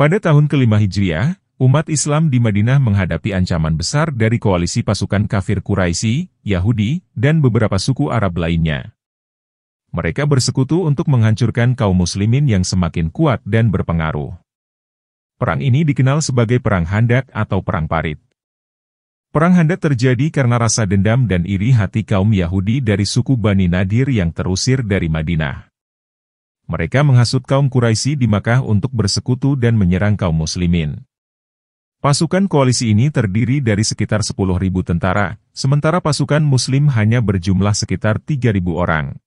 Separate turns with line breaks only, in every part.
Pada tahun kelima Hijriah, umat Islam di Madinah menghadapi ancaman besar dari koalisi pasukan kafir Quraisy, Yahudi, dan beberapa suku Arab lainnya. Mereka bersekutu untuk menghancurkan kaum muslimin yang semakin kuat dan berpengaruh. Perang ini dikenal sebagai Perang Khandaq atau Perang Parit. Perang Khandaq terjadi karena rasa dendam dan iri hati kaum Yahudi dari suku Bani Nadir yang terusir dari Madinah. Mereka menghasut kaum Quraisy di Makkah untuk bersekutu dan menyerang kaum muslimin. Pasukan koalisi ini terdiri dari sekitar 10.000 tentara, sementara pasukan muslim hanya berjumlah sekitar 3.000 orang.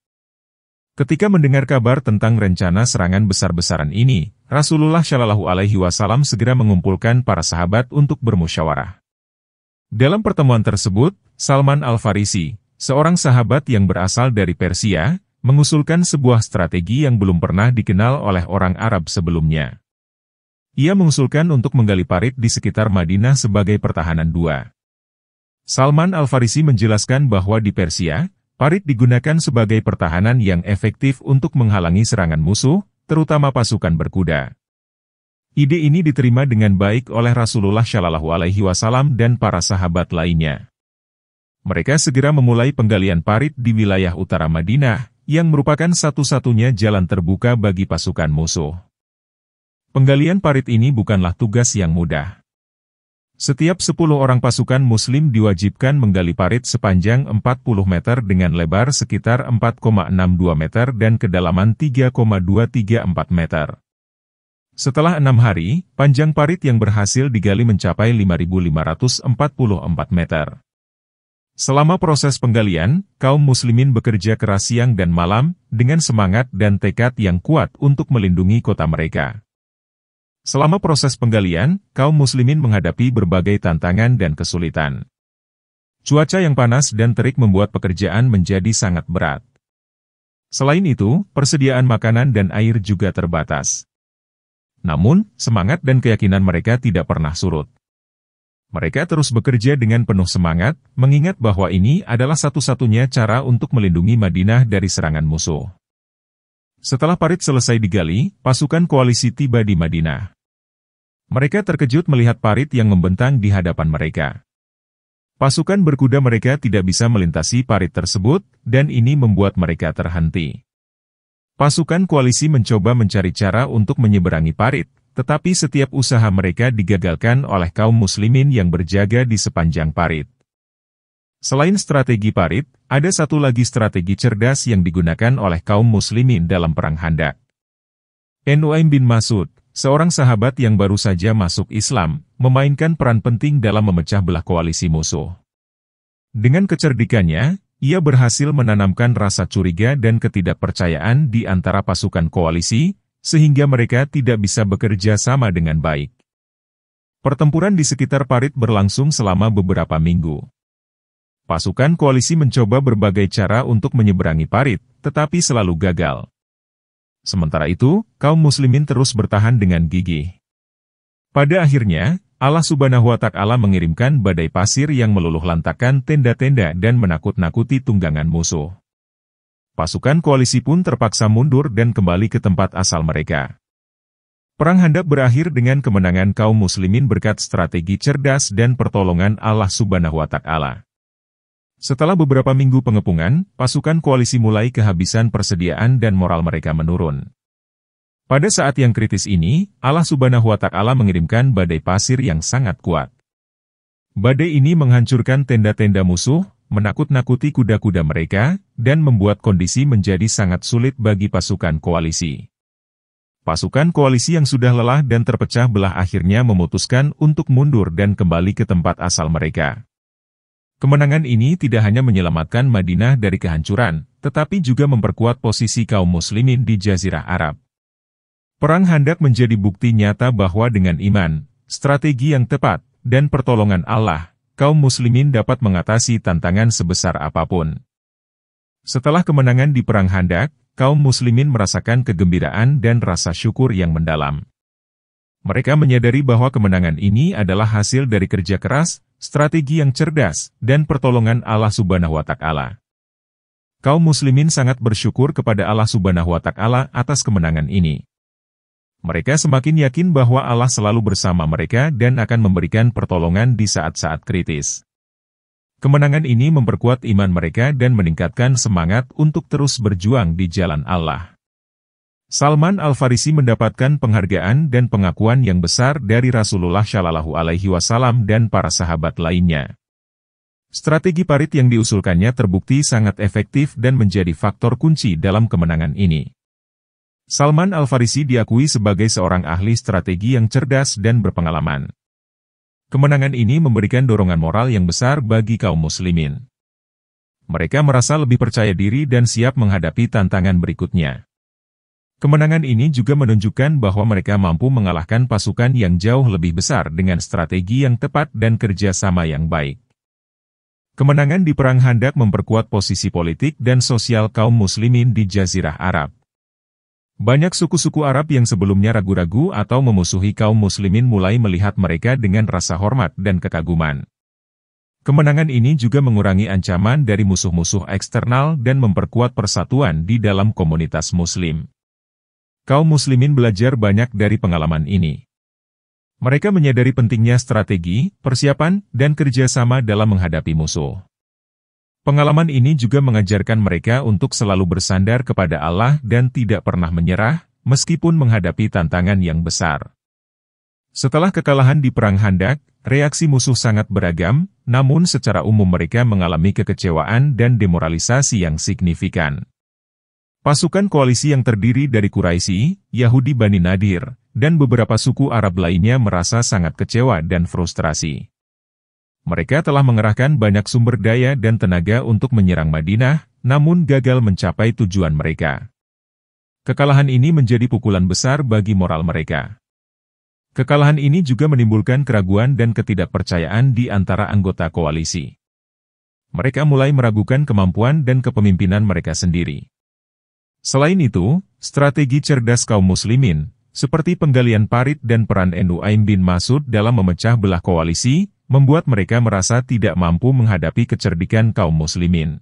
Ketika mendengar kabar tentang rencana serangan besar-besaran ini, Rasulullah Shallallahu Alaihi Wasallam segera mengumpulkan para sahabat untuk bermusyawarah. Dalam pertemuan tersebut, Salman Al-Farisi, seorang sahabat yang berasal dari Persia, mengusulkan sebuah strategi yang belum pernah dikenal oleh orang Arab sebelumnya. Ia mengusulkan untuk menggali parit di sekitar Madinah sebagai pertahanan dua. Salman Al-Farisi menjelaskan bahwa di Persia, parit digunakan sebagai pertahanan yang efektif untuk menghalangi serangan musuh, terutama pasukan berkuda. Ide ini diterima dengan baik oleh Rasulullah Shallallahu Alaihi Wasallam dan para sahabat lainnya. Mereka segera memulai penggalian parit di wilayah utara Madinah, yang merupakan satu-satunya jalan terbuka bagi pasukan musuh. Penggalian parit ini bukanlah tugas yang mudah. Setiap 10 orang pasukan muslim diwajibkan menggali parit sepanjang 40 meter dengan lebar sekitar 4,62 meter dan kedalaman 3,234 meter. Setelah 6 hari, panjang parit yang berhasil digali mencapai 5.544 meter. Selama proses penggalian, kaum muslimin bekerja keras siang dan malam, dengan semangat dan tekad yang kuat untuk melindungi kota mereka. Selama proses penggalian, kaum muslimin menghadapi berbagai tantangan dan kesulitan. Cuaca yang panas dan terik membuat pekerjaan menjadi sangat berat. Selain itu, persediaan makanan dan air juga terbatas. Namun, semangat dan keyakinan mereka tidak pernah surut. Mereka terus bekerja dengan penuh semangat, mengingat bahwa ini adalah satu-satunya cara untuk melindungi Madinah dari serangan musuh. Setelah parit selesai digali, pasukan koalisi tiba di Madinah. Mereka terkejut melihat parit yang membentang di hadapan mereka. Pasukan berkuda mereka tidak bisa melintasi parit tersebut, dan ini membuat mereka terhenti. Pasukan koalisi mencoba mencari cara untuk menyeberangi parit, tetapi setiap usaha mereka digagalkan oleh kaum muslimin yang berjaga di sepanjang parit. Selain strategi parit, ada satu lagi strategi cerdas yang digunakan oleh kaum muslimin dalam Perang Khandaq. Nuaim bin Mas'ud, seorang sahabat yang baru saja masuk Islam, memainkan peran penting dalam memecah belah koalisi musuh. Dengan kecerdikannya, ia berhasil menanamkan rasa curiga dan ketidakpercayaan di antara pasukan koalisi, sehingga mereka tidak bisa bekerja sama dengan baik. Pertempuran di sekitar parit berlangsung selama beberapa minggu. Pasukan koalisi mencoba berbagai cara untuk menyeberangi parit, tetapi selalu gagal. Sementara itu, kaum muslimin terus bertahan dengan gigih. Pada akhirnya, Allah Subhanahu wa Ta'ala mengirimkan badai pasir yang meluluh lantakkan tenda-tenda dan menakut-nakuti tunggangan musuh. Pasukan koalisi pun terpaksa mundur dan kembali ke tempat asal mereka. Perang Khandaq berakhir dengan kemenangan kaum muslimin berkat strategi cerdas dan pertolongan Allah Subhanahu wa Ta'ala. Setelah beberapa minggu pengepungan, pasukan koalisi mulai kehabisan persediaan dan moral mereka menurun. Pada saat yang kritis ini, Allah Subhanahu wa Ta'ala mengirimkan badai pasir yang sangat kuat. Badai ini menghancurkan tenda-tenda musuh, menakut-nakuti kuda-kuda mereka, dan membuat kondisi menjadi sangat sulit bagi pasukan koalisi. Pasukan koalisi yang sudah lelah dan terpecah belah akhirnya memutuskan untuk mundur dan kembali ke tempat asal mereka. Kemenangan ini tidak hanya menyelamatkan Madinah dari kehancuran, tetapi juga memperkuat posisi kaum muslimin di Jazirah Arab. Perang Khandaq menjadi bukti nyata bahwa dengan iman, strategi yang tepat, dan pertolongan Allah, kaum muslimin dapat mengatasi tantangan sebesar apapun. Setelah kemenangan di Perang Khandaq, kaum muslimin merasakan kegembiraan dan rasa syukur yang mendalam. Mereka menyadari bahwa kemenangan ini adalah hasil dari kerja keras, strategi yang cerdas, dan pertolongan Allah Subhanahu wa Ta'ala. Kaum muslimin sangat bersyukur kepada Allah Subhanahu wa Ta'ala atas kemenangan ini. Mereka semakin yakin bahwa Allah selalu bersama mereka dan akan memberikan pertolongan di saat-saat kritis. Kemenangan ini memperkuat iman mereka dan meningkatkan semangat untuk terus berjuang di jalan Allah. Salman Al-Farisi mendapatkan penghargaan dan pengakuan yang besar dari Rasulullah Shallallahu Alaihi Wasallam dan para sahabat lainnya. Strategi parit yang diusulkannya terbukti sangat efektif dan menjadi faktor kunci dalam kemenangan ini. Salman Al-Farisi diakui sebagai seorang ahli strategi yang cerdas dan berpengalaman. Kemenangan ini memberikan dorongan moral yang besar bagi kaum muslimin. Mereka merasa lebih percaya diri dan siap menghadapi tantangan berikutnya. Kemenangan ini juga menunjukkan bahwa mereka mampu mengalahkan pasukan yang jauh lebih besar dengan strategi yang tepat dan kerjasama yang baik. Kemenangan di Perang Khandaq memperkuat posisi politik dan sosial kaum muslimin di Jazirah Arab. Banyak suku-suku Arab yang sebelumnya ragu-ragu atau memusuhi kaum muslimin mulai melihat mereka dengan rasa hormat dan kekaguman. Kemenangan ini juga mengurangi ancaman dari musuh-musuh eksternal dan memperkuat persatuan di dalam komunitas muslim. Kaum muslimin belajar banyak dari pengalaman ini. Mereka menyadari pentingnya strategi, persiapan, dan kerjasama dalam menghadapi musuh. Pengalaman ini juga mengajarkan mereka untuk selalu bersandar kepada Allah dan tidak pernah menyerah, meskipun menghadapi tantangan yang besar. Setelah kekalahan di Perang Khandaq, reaksi musuh sangat beragam, namun secara umum mereka mengalami kekecewaan dan demoralisasi yang signifikan. Pasukan koalisi yang terdiri dari Quraisy, Yahudi Bani Nadir, dan beberapa suku Arab lainnya merasa sangat kecewa dan frustrasi. Mereka telah mengerahkan banyak sumber daya dan tenaga untuk menyerang Madinah, namun gagal mencapai tujuan mereka. Kekalahan ini menjadi pukulan besar bagi moral mereka. Kekalahan ini juga menimbulkan keraguan dan ketidakpercayaan di antara anggota koalisi. Mereka mulai meragukan kemampuan dan kepemimpinan mereka sendiri. Selain itu, strategi cerdas kaum muslimin, seperti penggalian parit dan peran Nu'aim bin Mas'ud dalam memecah belah koalisi, membuat mereka merasa tidak mampu menghadapi kecerdikan kaum muslimin.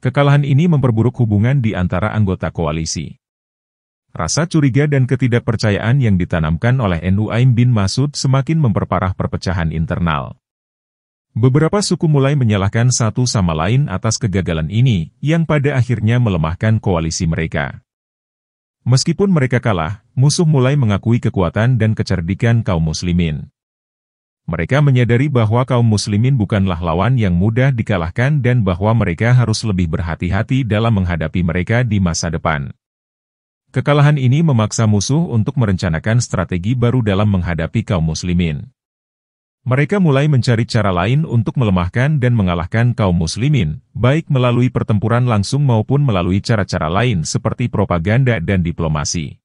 Kekalahan ini memperburuk hubungan di antara anggota koalisi. Rasa curiga dan ketidakpercayaan yang ditanamkan oleh Nu'aim bin Mas'ud semakin memperparah perpecahan internal. Beberapa suku mulai menyalahkan satu sama lain atas kegagalan ini, yang pada akhirnya melemahkan koalisi mereka. Meskipun mereka kalah, musuh mulai mengakui kekuatan dan kecerdikan kaum muslimin. Mereka menyadari bahwa kaum muslimin bukanlah lawan yang mudah dikalahkan dan bahwa mereka harus lebih berhati-hati dalam menghadapi mereka di masa depan. Kekalahan ini memaksa musuh untuk merencanakan strategi baru dalam menghadapi kaum muslimin. Mereka mulai mencari cara lain untuk melemahkan dan mengalahkan kaum muslimin, baik melalui pertempuran langsung maupun melalui cara-cara lain seperti propaganda dan diplomasi.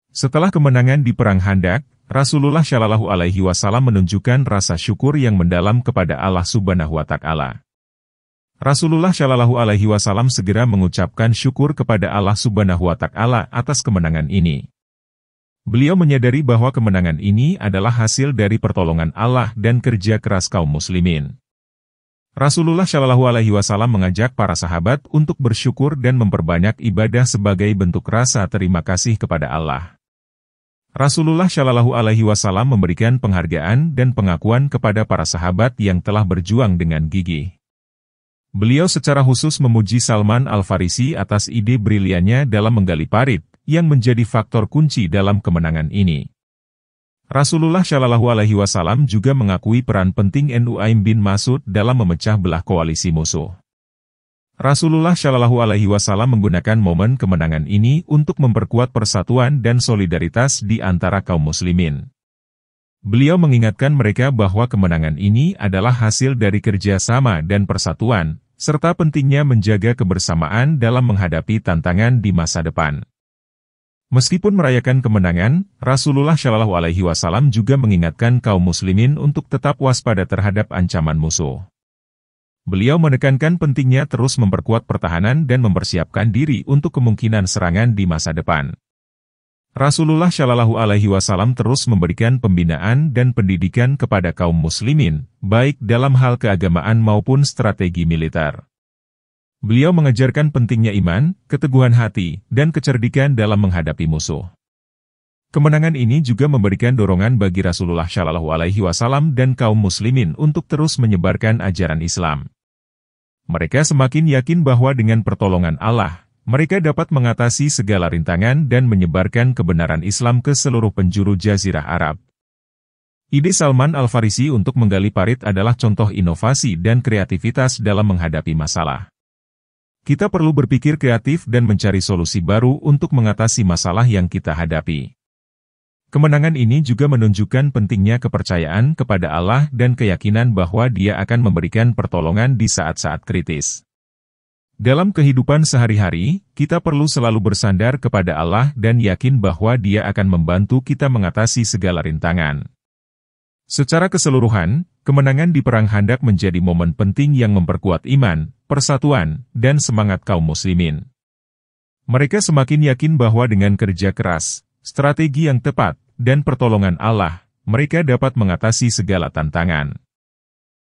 Setelah kemenangan di Perang Khandaq, Rasulullah Shallallahu Alaihi Wasallam menunjukkan rasa syukur yang mendalam kepada Allah Subhanahu wa Ta'ala. Rasulullah Shallallahu Alaihi Wasallam segera mengucapkan syukur kepada Allah Subhanahu wa Ta'ala atas kemenangan ini. Beliau menyadari bahwa kemenangan ini adalah hasil dari pertolongan Allah dan kerja keras kaum muslimin. Rasulullah Shallallahu Alaihi Wasallam mengajak para sahabat untuk bersyukur dan memperbanyak ibadah sebagai bentuk rasa terima kasih kepada Allah. Rasulullah Shallallahu Alaihi Wasallam memberikan penghargaan dan pengakuan kepada para sahabat yang telah berjuang dengan gigih. Beliau secara khusus memuji Salman Al-Farisi atas ide briliannya dalam menggali parit, yang menjadi faktor kunci dalam kemenangan ini. Rasulullah Shallallahu Alaihi Wasallam juga mengakui peran penting Nu'aim bin Mas'ud dalam memecah belah koalisi musuh. Rasulullah Shallallahu Alaihi Wasallam menggunakan momen kemenangan ini untuk memperkuat persatuan dan solidaritas di antara kaum muslimin. Beliau mengingatkan mereka bahwa kemenangan ini adalah hasil dari kerjasama dan persatuan, serta pentingnya menjaga kebersamaan dalam menghadapi tantangan di masa depan. Meskipun merayakan kemenangan, Rasulullah Shallallahu Alaihi Wasallam juga mengingatkan kaum muslimin untuk tetap waspada terhadap ancaman musuh. Beliau menekankan pentingnya terus memperkuat pertahanan dan mempersiapkan diri untuk kemungkinan serangan di masa depan. Rasulullah Shallallahu Alaihi Wasallam terus memberikan pembinaan dan pendidikan kepada kaum muslimin, baik dalam hal keagamaan maupun strategi militer. Beliau mengajarkan pentingnya iman, keteguhan hati, dan kecerdikan dalam menghadapi musuh. Kemenangan ini juga memberikan dorongan bagi Rasulullah Shallallahu Alaihi Wasallam dan kaum muslimin untuk terus menyebarkan ajaran Islam. Mereka semakin yakin bahwa dengan pertolongan Allah, mereka dapat mengatasi segala rintangan dan menyebarkan kebenaran Islam ke seluruh penjuru Jazirah Arab. Ide Salman Al-Farisi untuk menggali parit adalah contoh inovasi dan kreativitas dalam menghadapi masalah. Kita perlu berpikir kreatif dan mencari solusi baru untuk mengatasi masalah yang kita hadapi. Kemenangan ini juga menunjukkan pentingnya kepercayaan kepada Allah dan keyakinan bahwa Dia akan memberikan pertolongan di saat-saat kritis. Dalam kehidupan sehari-hari, kita perlu selalu bersandar kepada Allah dan yakin bahwa Dia akan membantu kita mengatasi segala rintangan. Secara keseluruhan, kemenangan di Perang Khandaq menjadi momen penting yang memperkuat iman, persatuan, dan semangat kaum muslimin. Mereka semakin yakin bahwa dengan kerja keras, strategi yang tepat, dan pertolongan Allah, mereka dapat mengatasi segala tantangan.